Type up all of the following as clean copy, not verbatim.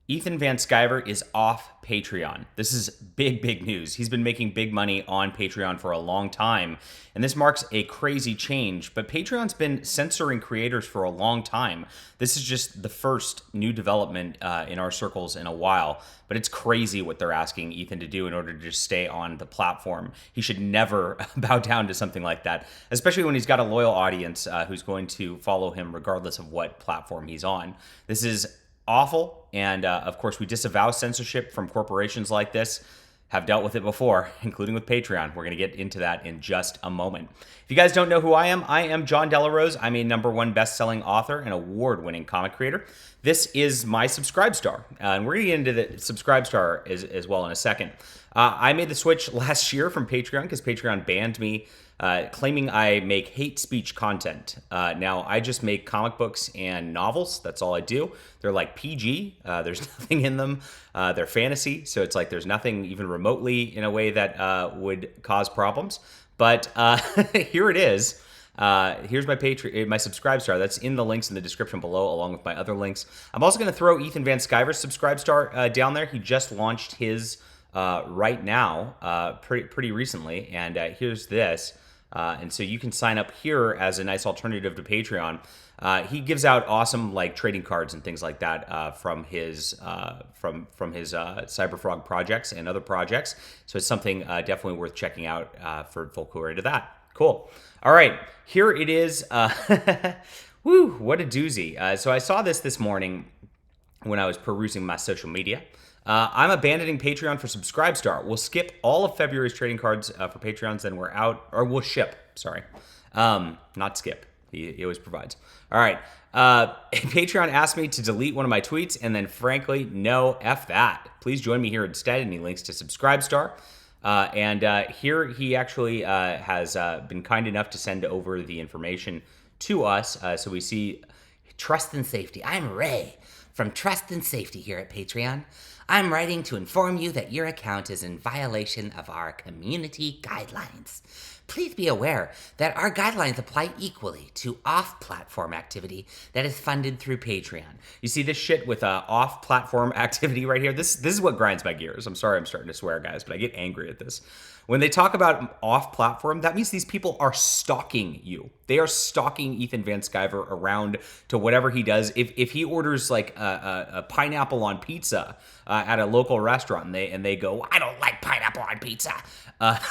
Ethan Van Sciver is off Patreon. This is big, big news. He's been making big money on Patreon for a long time, and this marks a crazy change, but Patreon's been censoring creators for a long time. This is just the first new development in our circles in a while, but it's crazy what they're asking Ethan to do in order to just stay on the platform. He should never bow down to something like that, especially when he's got a loyal audience who's going to follow him regardless of what platform he's on. This is awful, and of course we disavow censorship from corporations like this. Have dealt with it before, including with Patreon. We're going to get into that in just a moment. If you guys don't know who I am John Delarose. I'm a #1 best-selling author and award-winning comic creator. This is my Subscribestar, and we're going to get into the Subscribestar as well in a second. I made the switch last year from Patreon because Patreon banned me, claiming I make hate speech content. Now, I just make comic books and novels. That's all I do. They're like PG. There's nothing in them. They're fantasy, so it's like there's nothing even remotely in a way that would cause problems. But here it is. Here's my Patreon, my Subscribestar. That's in the links in the description below, along with my other links. I'm also going to throw Ethan Van Sciver's Subscribestar down there. He just launched his right now, pretty recently, and here's this. And so you can sign up here as a nice alternative to Patreon. He gives out awesome like trading cards and things like that from his Cyberfrog projects and other projects. So it's something definitely worth checking out for folk who are into that. Cool. All right, here it is. Woo, what a doozy. So I saw this morning when I was perusing my social media. I'm abandoning Patreon for Subscribestar. We'll skip all of February's trading cards for Patreons, then we're out, or we'll ship, sorry. Not skip. He always provides. All right. Patreon asked me to delete one of my tweets, and then frankly, no, F that. Please join me here instead, and he links to Subscribestar. Here he actually has been kind enough to send over the information to us. So we see Trust and Safety. I'm Ray from Trust and Safety here at Patreon. I'm writing to inform you that your account is in violation of our community guidelines. Please be aware that our guidelines apply equally to off-platform activity that is funded through Patreon. You see this shit with off-platform activity right here? This is what grinds my gears. I'm sorry I'm starting to swear, guys, but I get angry at this. When they talk about off-platform, that means these people are stalking you. They are stalking Ethan Van Sciver around to whatever he does. If he orders like a pineapple on pizza at a local restaurant and they go, I don't like pineapple on pizza.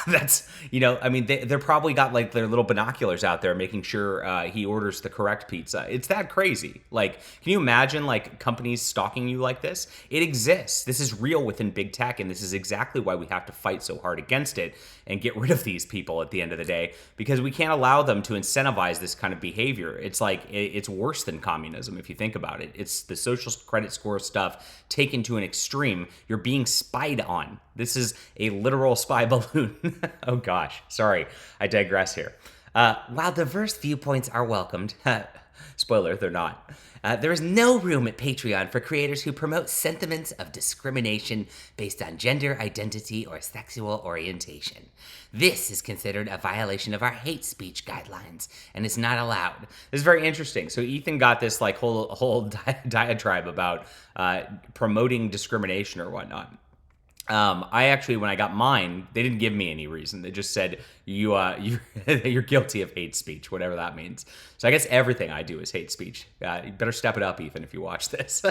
That's, I mean, they're probably got like their little binoculars out there making sure he orders the correct pizza. It's that crazy. Like, can you imagine like companies stalking you like this? It exists. This is real within big tech, and this is exactly why we have to fight so hard against it and get rid of these people at the end of the day, because we can't allow them to incentivize this kind of behavior. It's like, it's worse than communism if you think about it. It's the social credit score stuff taken to an extreme. You're being spied on. This is a literal spy balloon. Oh gosh, sorry, I digress here. While diverse viewpoints are welcomed, spoiler, they're not. There is no room at Patreon for creators who promote sentiments of discrimination based on gender identity or sexual orientation. This is considered a violation of our hate speech guidelines and is not allowed. This is very interesting. So Ethan got this like whole diatribe about promoting discrimination or whatnot. I actually, when I got mine, they didn't give me any reason. They just said, you're guilty of hate speech, whatever that means. So I guess everything I do is hate speech. You better step it up, Ethan, if you watch this.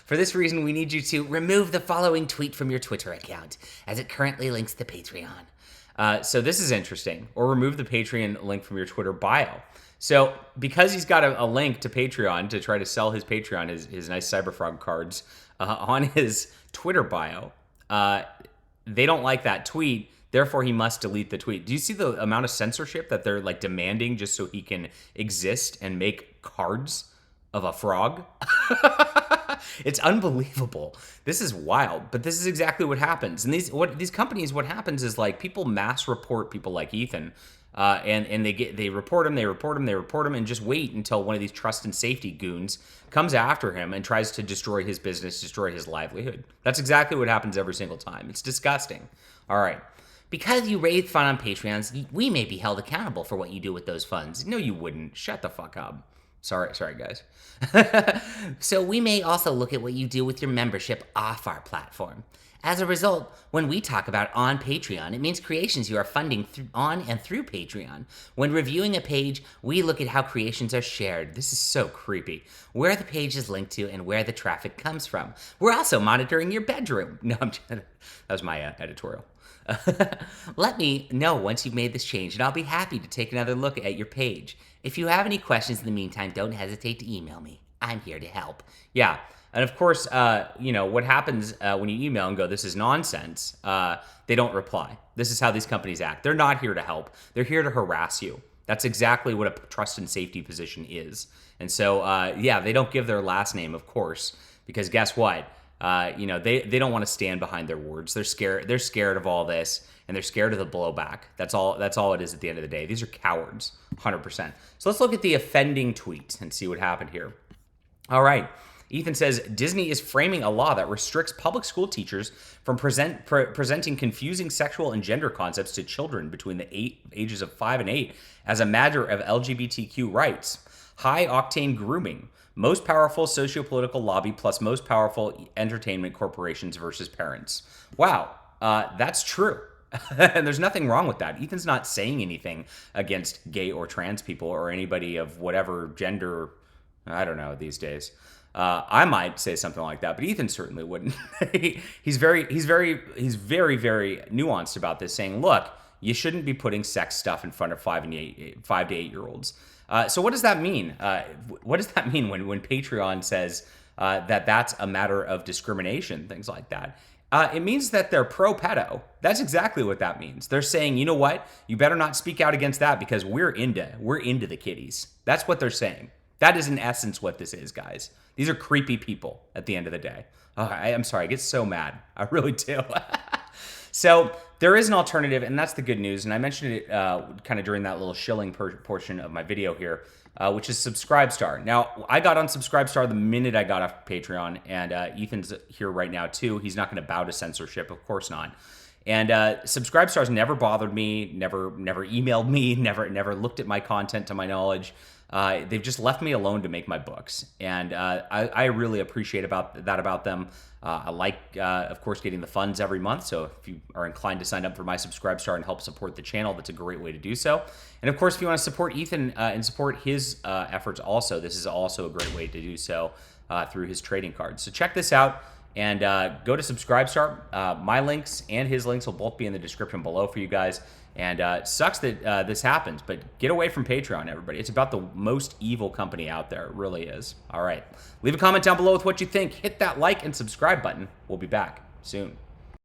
For this reason, we need you to remove the following tweet from your Twitter account, as it currently links to Patreon. So this is interesting. Or remove the Patreon link from your Twitter bio. So because he's got a link to Patreon to try to sell his Patreon, his nice Cyberfrog cards, on his Twitter bio, they don't like that tweet. Therefore, he must delete the tweet. Do you see the amount of censorship that they're like demanding just so he can exist and make cards of a frog? It's unbelievable. This is wild, but this is exactly what happens. And these companies, what happens is like people mass report people like Ethan, and they report him, and just wait until one of these trust and safety goons comes after him and tries to destroy his business, destroy his livelihood. That's exactly what happens every single time. It's disgusting. All right. Because you raise fund on Patreons, we may be held accountable for what you do with those funds. No, you wouldn't. Shut the fuck up. Sorry, guys. So we may also look at what you do with your membership off our platform. As a result, when we talk about on Patreon, it means creations you are funding on and through Patreon. When reviewing a page, we look at how creations are shared. This is so creepy. Where the page is linked to and where the traffic comes from. We're also monitoring your bedroom. No, that was my editorial. Let me know once you've made this change, and I'll be happy to take another look at your page. If you have any questions in the meantime, don't hesitate to email me. I'm here to help. Yeah. And of course, what happens when you email and go, this is nonsense, they don't reply. This is how these companies act. They're not here to help. They're here to harass you. That's exactly what a trust and safety position is. And so, they don't give their last name, of course, because guess what? They don't want to stand behind their words. They're scared. They're scared of all this, and they're scared of the blowback. That's all it is at the end of the day. These are cowards, 100%. So let's look at the offending tweet and see what happened here. All right. Ethan says, Disney is framing a law that restricts public school teachers from presenting confusing sexual and gender concepts to children between the ages of 5 and 8 as a matter of LGBTQ rights. High-octane grooming. Most powerful sociopolitical lobby plus most powerful entertainment corporations versus parents. Wow, that's true. And there's nothing wrong with that. Ethan's not saying anything against gay or trans people or anybody of whatever gender, I don't know, these days. I might say something like that, but Ethan certainly wouldn't. He's very nuanced about this, saying, look, you shouldn't be putting sex stuff in front of 5 to 8 year olds. So what does that mean? What does that mean when Patreon says that that's a matter of discrimination, things like that? It means that they're pro-pedo. That's exactly what that means. They're saying, you know what? You better not speak out against that because we're into the kiddies. That's what they're saying. That is in essence what this is, guys. These are creepy people at the end of the day. Oh, I'm sorry, I get so mad. I really do. So there is an alternative, and that's the good news. And I mentioned it kind of during that little shilling portion of my video here, which is Subscribestar. Now, I got on Subscribestar the minute I got off Patreon, and Ethan's here right now too. He's not going to bow to censorship, of course not. And Subscribestar's never bothered me, never emailed me, never looked at my content to my knowledge. They've just left me alone to make my books, and I really appreciate about them. I like, of course, getting the funds every month, so if you are inclined to sign up for my Subscribestar and help support the channel, that's a great way to do so. And of course, if you want to support Ethan and support his efforts also, this is also a great way to do so through his trading cards. So check this out. And go to Subscribestar. My links and his links will both be in the description below for you guys. And it sucks that this happens, but get away from Patreon, everybody. It's about the most evil company out there. It really is. All right. Leave a comment down below with what you think. Hit that like and subscribe button. We'll be back soon.